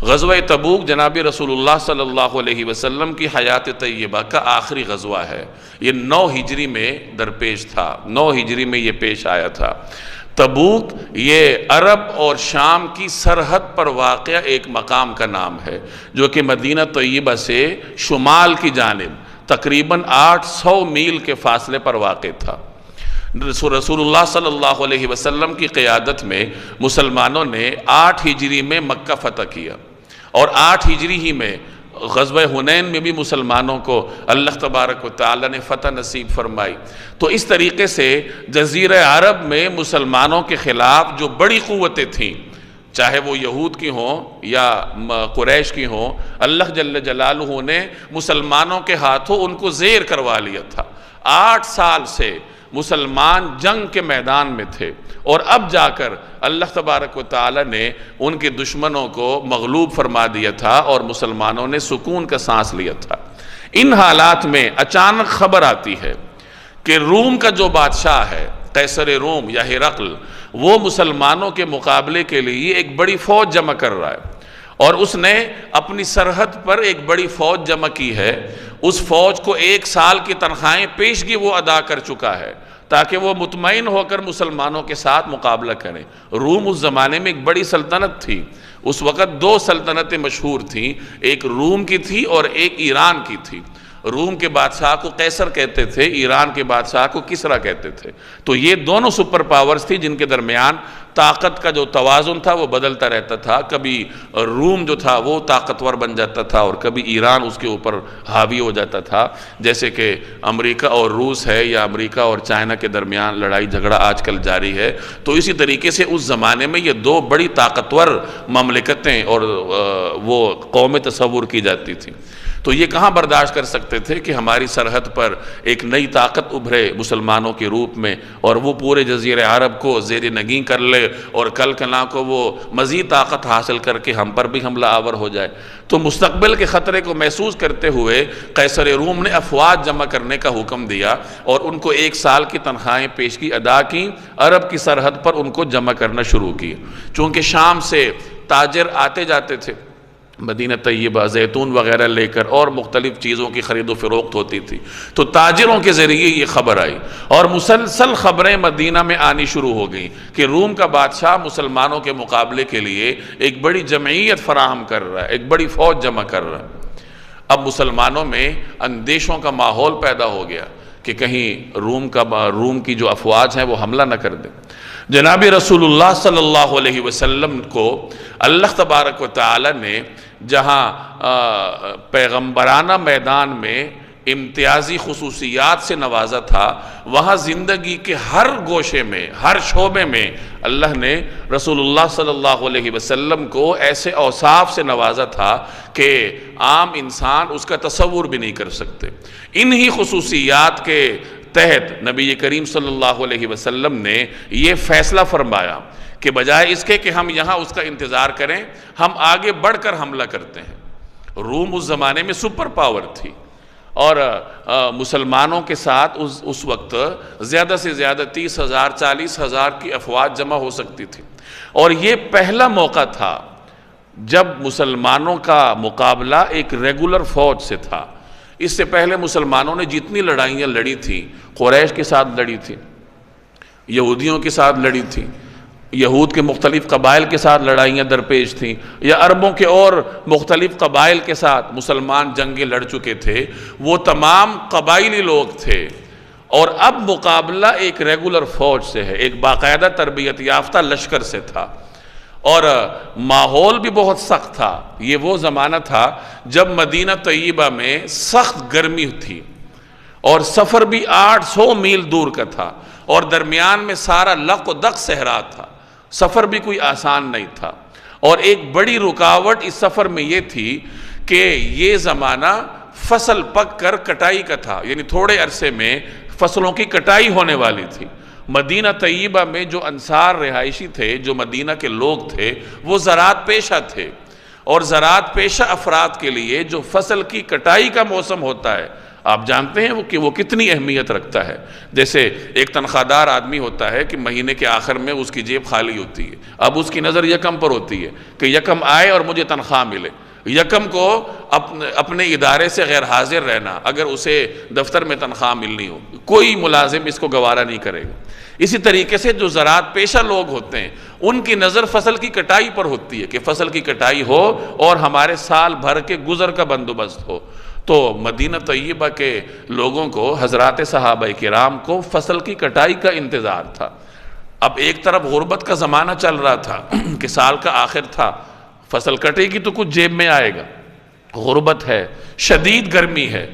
غزوہ تبوک جناب رسول اللہ صلی اللہ علیہ وسلم کی حیات طیبہ کا آخری غزوہ ہے۔ یہ 9 ہجری میں درپیش تھا، 9 ہجری میں یہ پیش آیا تھا۔ تبوک یہ عرب اور شام کی سرحد پر واقع ایک مقام کا نام ہے، جو کہ مدینہ طیبہ سے شمال کی جانب تقریباً 800 میل کے فاصلے پر واقع تھا۔ رسول اللہ صلی اللہ علیہ وسلم کی قیادت میں مسلمانوں نے 8 ہجری میں مکہ فتح کیا، اور 8 ہجری ہی میں غزوہ حنین میں بھی مسلمانوں کو اللہ تبارک و تعالی نے فتح نصیب فرمائی۔ تو اس طریقے سے جزیرہ عرب میں مسلمانوں کے خلاف جو بڑی قوتیں تھیں، چاہے وہ یہود کی ہوں یا قریش کی ہوں، اللہ جل جلالہ نے مسلمانوں کے ہاتھوں ان کو زیر کروا لیا تھا۔ 8 سال سے مسلمان جنگ کے میدان میں تھے، اور اب جا کر اللہ تبارک و تعالی نے ان کے دشمنوں کو مغلوب فرما دیا تھا، اور مسلمانوں نے سکون کا سانس لیا تھا۔ ان حالات میں اچانک خبر آتی ہے کہ روم کا جو بادشاہ ہے، قیصر روم یا ہرقل، وہ مسلمانوں کے مقابلے کے لیے ایک بڑی فوج جمع کر رہا ہے، اور اس نے اپنی سرحد پر ایک بڑی فوج جمع کی ہے۔ اس فوج کو 1 سال کی تنخواہیں پیشگی وہ ادا کر چکا ہے، تاکہ وہ مطمئن ہو کر مسلمانوں کے ساتھ مقابلہ کریں۔ روم اس زمانے میں ایک بڑی سلطنت تھی۔ اس وقت 2 سلطنتیں مشہور تھیں، ایک روم کی تھی اور ایک ایران کی تھی۔ روم کے بادشاہ کو قیصر کہتے تھے، ایران کے بادشاہ کو کسریٰ کہتے تھے۔ تو یہ دونوں سپر پاورز تھی جن کے درمیان طاقت کا جو توازن تھا وہ بدلتا رہتا تھا۔ کبھی روم جو تھا وہ طاقتور بن جاتا تھا، اور کبھی ایران اس کے اوپر حاوی ہو جاتا تھا، جیسے کہ امریکہ اور روس ہے، یا امریکہ اور چائنا کے درمیان لڑائی جھگڑا آج کل جاری ہے۔ تو اسی طریقے سے اس زمانے میں یہ 2 بڑی طاقتور مملکتیں اور وہ قومیں تصور کی جاتی تھیں۔ تو یہ کہاں برداشت کر سکتے تھے کہ ہماری سرحد پر ایک نئی طاقت ابھرے مسلمانوں کے روپ میں، اور وہ پورے جزیرہ عرب کو زیر نگیں کر لے، اور کل کنا کو وہ مزید طاقت حاصل کر کے ہم پر بھی حملہ آور ہو جائے۔ تو مستقبل کے خطرے کو محسوس کرتے ہوئے قیصر روم نے افواج جمع کرنے کا حکم دیا، اور ان کو 1 سال کی تنخواہیں پیشگی ادا کی، عرب کی سرحد پر ان کو جمع کرنا شروع کیا۔ چونکہ شام سے تاجر آتے جاتے تھے مدینہ طیبہ، زیتون وغیرہ لے کر، اور مختلف چیزوں کی خرید و فروخت ہوتی تھی، تو تاجروں کے ذریعے یہ خبر آئی، اور مسلسل خبریں مدینہ میں آنی شروع ہو گئیں کہ روم کا بادشاہ مسلمانوں کے مقابلے کے لیے ایک بڑی جمعیت فراہم کر رہا ہے، ایک بڑی فوج جمع کر رہا ہے۔ اب مسلمانوں میں اندیشوں کا ماحول پیدا ہو گیا کہ کہیں روم کی جو افواج ہیں وہ حملہ نہ کر دیں۔ جناب رسول اللہ صلی اللہ علیہ وسلم کو اللہ تبارک و تعالی نے جہاں پیغمبرانہ میدان میں امتیازی خصوصیات سے نوازا تھا، وہاں زندگی کے ہر گوشے میں، ہر شعبے میں اللہ نے رسول اللہ صلی اللہ علیہ وسلم کو ایسے اوصاف سے نوازا تھا کہ عام انسان اس کا تصور بھی نہیں کر سکتے۔ انہی خصوصیات کے تحت نبی کریم صلی اللہ علیہ وسلم نے یہ فیصلہ فرمایا کہ بجائے اس کے کہ ہم یہاں اس کا انتظار کریں، ہم آگے بڑھ کر حملہ کرتے ہیں۔ روم اس زمانے میں سپر پاور تھی، اور مسلمانوں کے ساتھ اس وقت زیادہ سے زیادہ 30,000 40,000 کی افواج جمع ہو سکتی تھی، اور یہ پہلا موقع تھا جب مسلمانوں کا مقابلہ ایک ریگولر فوج سے تھا۔ اس سے پہلے مسلمانوں نے جتنی لڑائیاں لڑی تھیں، قریش کے ساتھ لڑی تھی، یہودیوں کے ساتھ لڑی تھی، یہود کے مختلف قبائل کے ساتھ لڑائیاں درپیش تھیں، یا عربوں کے اور مختلف قبائل کے ساتھ مسلمان جنگیں لڑ چکے تھے، وہ تمام قبائلی لوگ تھے۔ اور اب مقابلہ ایک ریگولر فوج سے ہے، ایک باقاعدہ تربیت یافتہ لشکر سے تھا، اور ماحول بھی بہت سخت تھا۔ یہ وہ زمانہ تھا جب مدینہ طیبہ میں سخت گرمی تھی، اور سفر بھی 800 میل دور کا تھا، اور درمیان میں سارا لق و دق صحرا تھا۔ سفر بھی کوئی آسان نہیں تھا، اور ایک بڑی رکاوٹ اس سفر میں یہ تھی کہ یہ زمانہ فصل پک کر کٹائی کا تھا، یعنی تھوڑے عرصے میں فصلوں کی کٹائی ہونے والی تھی۔ مدینہ طیبہ میں جو انصار رہائشی تھے، جو مدینہ کے لوگ تھے، وہ زراعت پیشہ تھے، اور زراعت پیشہ افراد کے لیے جو فصل کی کٹائی کا موسم ہوتا ہے، آپ جانتے ہیں کہ وہ کتنی اہمیت رکھتا ہے۔ جیسے ایک تنخواہ دار آدمی ہوتا ہے کہ مہینے کے آخر میں اس کی جیب خالی ہوتی ہے، اب اس کی نظر یکم پر ہوتی ہے کہ یکم آئے اور مجھے تنخواہ ملے۔ یکم کو اپنے ادارے سے غیر حاضر رہنا، اگر اسے دفتر میں تنخواہ ملنی ہو، کوئی ملازم اس کو گوارا نہیں کرے گا۔ اسی طریقے سے جو زراعت پیشہ لوگ ہوتے ہیں ان کی نظر فصل کی کٹائی پر ہوتی ہے کہ فصل کی کٹائی ہو اور ہمارے سال بھر کے گزر کا بندوبست ہو۔ تو مدینہ طیبہ کے لوگوں کو، حضرات صحابہ کرام کو فصل کی کٹائی کا انتظار تھا۔ اب ایک طرف غربت کا زمانہ چل رہا تھا کہ سال کا آخر تھا، فصل کٹے گی تو کچھ جیب میں آئے گا، غربت ہے، شدید گرمی ہے،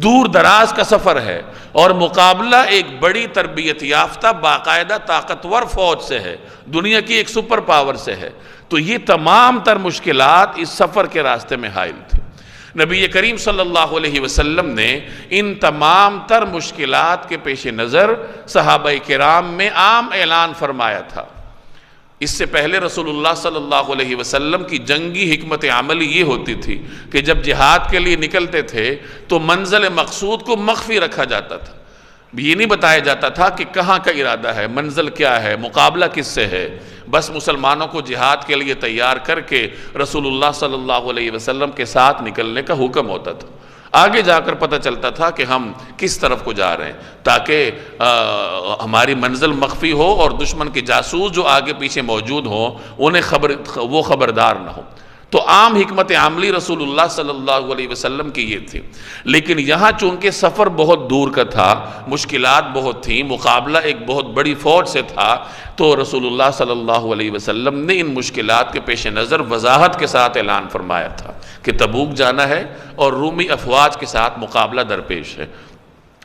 دور دراز کا سفر ہے، اور مقابلہ ایک بڑی تربیت یافتہ باقاعدہ طاقتور فوج سے ہے، دنیا کی ایک سپر پاور سے ہے۔ تو یہ تمام تر مشکلات اس سفر کے راستے میں حائل تھی۔ نبی کریم صلی اللہ علیہ وسلم نے ان تمام تر مشکلات کے پیش نظر صحابہ کرام میں عام اعلان فرمایا تھا۔ اس سے پہلے رسول اللہ صلی اللہ علیہ وسلم کی جنگی حکمت عملی یہ ہوتی تھی کہ جب جہاد کے لیے نکلتے تھے تو منزل مقصود کو مخفی رکھا جاتا تھا، یہ نہیں بتایا جاتا تھا کہ کہاں کا ارادہ ہے، منزل کیا ہے، مقابلہ کس سے ہے۔ بس مسلمانوں کو جہاد کے لیے تیار کر کے رسول اللہ صلی اللہ علیہ وسلم کے ساتھ نکلنے کا حکم ہوتا تھا۔ آگے جا کر پتہ چلتا تھا کہ ہم کس طرف کو جا رہے ہیں، تاکہ ہماری منزل مخفی ہو اور دشمن کے جاسوس جو آگے پیچھے موجود ہوں انہیں وہ خبردار نہ ہو۔ تو عام حکمت عملی رسول اللہ صلی اللہ علیہ وسلم کی یہ تھی۔ لیکن یہاں چونکہ سفر بہت دور کا تھا، مشکلات بہت تھیں، مقابلہ ایک بہت بڑی فوج سے تھا، تو رسول اللہ صلی اللہ علیہ وسلم نے ان مشکلات کے پیش نظر وضاحت کے ساتھ اعلان فرمایا تھا کہ تبوک جانا ہے اور رومی افواج کے ساتھ مقابلہ درپیش ہے۔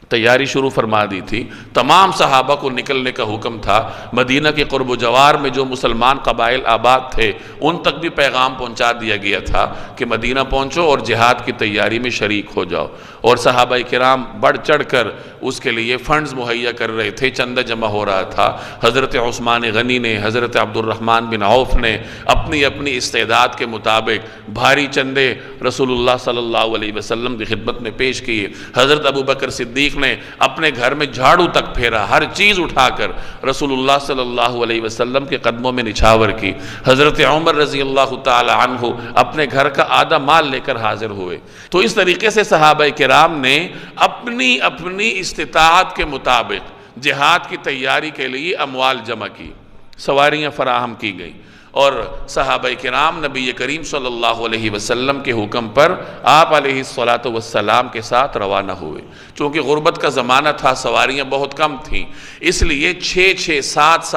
تیاری شروع فرما دی تھی، تمام صحابہ کو نکلنے کا حکم تھا۔ مدینہ کے قرب و جوار میں جو مسلمان قبائل آباد تھے ان تک بھی پیغام پہنچا دیا گیا تھا کہ مدینہ پہنچو اور جہاد کی تیاری میں شریک ہو جاؤ، اور صحابہ کرام بڑھ چڑھ کر اس کے لیے فنڈز مہیا کر رہے تھے، چندہ جمع ہو رہا تھا۔ حضرت عثمان غنی نے، حضرت عبد الرحمن بن عوف نے اپنی اپنی استعداد کے مطابق بھاری چندے رسول اللہ صلی اللہ علیہ وسلم کی خدمت میں پیش کیے۔ حضرت ابو بکر صدیق نے اپنے گھر میں جھاڑو تک پھیرا، ہر چیز اٹھا کر رسول اللہ صلی اللہ علیہ وسلم کے قدموں میں نچھاور کی۔ حضرت عمر رضی اللہ تعالی عنہ اپنے گھر کا آدھا مال لے کر حاضر ہوئے۔ تو اس طریقے سے صحابہ کرام نے اپنی اپنی استطاعت کے مطابق جہاد کی تیاری کے لیے اموال جمع کی، سواریاں فراہم کی گئیں، اور صحابہ کرام نبی کریم صلی اللہ علیہ وسلم کے حکم پر آپ علیہ السلام کے ساتھ روانہ ہوئے۔ چونکہ غربت کا زمانہ تھا، سواریاں بہت کم تھیں، اس لیے 6 7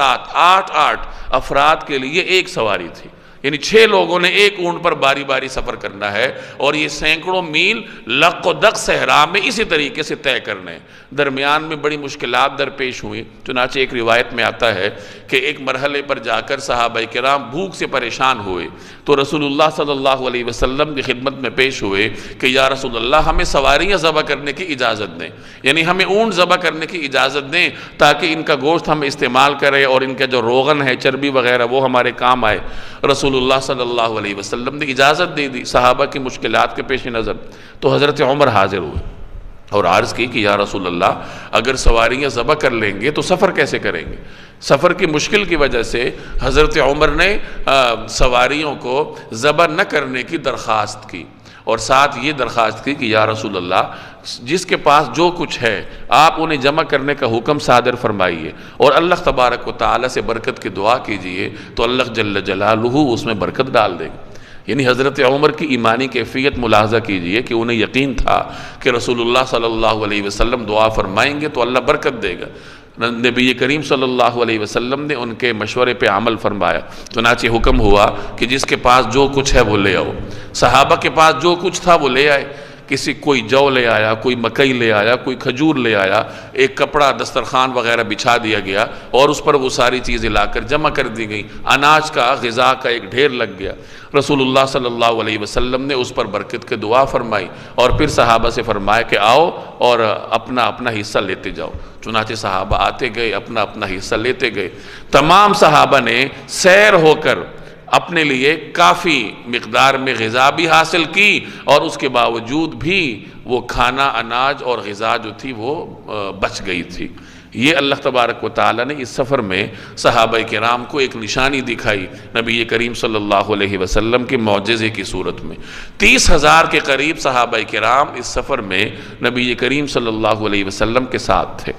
8 افراد کے لیے ایک سواری تھی، یعنی 6 لوگوں نے ایک اونٹ پر باری باری سفر کرنا ہے، اور یہ سینکڑوں میل لق و دق صحرا میں اسی طریقے سے طے کرنے۔ درمیان میں بڑی مشکلات درپیش ہوئیں، چنانچہ ایک روایت میں آتا ہے کہ ایک مرحلے پر جا کر صحابہ کرام بھوک سے پریشان ہوئے، تو رسول اللہ صلی اللہ علیہ وسلم کی خدمت میں پیش ہوئے کہ یا رسول اللہ ہمیں سواریاں ذبح کرنے کی اجازت دیں، یعنی ہمیں اونٹ ذبح کرنے کی اجازت دیں تاکہ ان کا گوشت ہم استعمال کریں اور ان کا جو روغن ہے، چربی وغیرہ، وہ ہمارے کام آئے۔ رسول اللہ صلی اللہ علیہ وسلم نے اجازت دے دی صحابہ کی مشکلات کے پیش نظر۔ تو حضرت عمر حاضر ہوئے اور عرض کی کہ یا رسول اللہ اگر سواریاں ذبح کر لیں گے تو سفر کیسے کریں گے؟ سفر کی مشکل کی وجہ سے حضرت عمر نے سواریوں کو ذبح نہ کرنے کی درخواست کی، اور ساتھ یہ درخواست کی کہ یا رسول اللہ جس کے پاس جو کچھ ہے آپ انہیں جمع کرنے کا حکم صادر فرمائیے، اور اللہ تبارک و تعالی سے برکت کی دعا کیجئے تو اللہ جل جلالہ اس میں برکت ڈال دے گا۔ یعنی حضرت عمر کی ایمانی کیفیت ملاحظہ کیجئے کہ انہیں یقین تھا کہ رسول اللہ صلی اللہ علیہ وسلم دعا فرمائیں گے تو اللہ برکت دے گا۔ نبی کریم صلی اللہ علیہ وسلم نے ان کے مشورے پہ عمل فرمایا، چنانچہ حکم ہوا کہ جس کے پاس جو کچھ ہے وہ لے آؤ۔ صحابہ کے پاس جو کچھ تھا وہ لے آئے، کوئی جو لے آیا، کوئی مکئی لے آیا، کوئی کھجور لے آیا، ایک کپڑا دسترخوان وغیرہ بچھا دیا گیا اور اس پر وہ ساری چیزیں لا کر جمع کر دی گئیں، اناج کا، غذا کا ایک ڈھیر لگ گیا۔ رسول اللہ صلی اللہ علیہ وسلم نے اس پر برکت کی دعا فرمائی اور پھر صحابہ سے فرمایا کہ آؤ اور اپنا اپنا حصہ لیتے جاؤ۔ چنانچہ صحابہ آتے گئے، اپنا اپنا حصہ لیتے گئے۔ تمام صحابہ نے سیر ہو کر اپنے لیے کافی مقدار میں غذا بھی حاصل کی، اور اس کے باوجود بھی وہ کھانا، اناج اور غذا جو تھی وہ بچ گئی تھی۔ یہ اللہ تبارک و تعالیٰ نے اس سفر میں صحابہ کرام کو ایک نشانی دکھائی نبی کریم صلی اللہ علیہ وسلم کے معجزے کی صورت میں۔ 30,000 کے قریب صحابہ کرام اس سفر میں نبی کریم صلی اللہ علیہ وسلم کے ساتھ تھے۔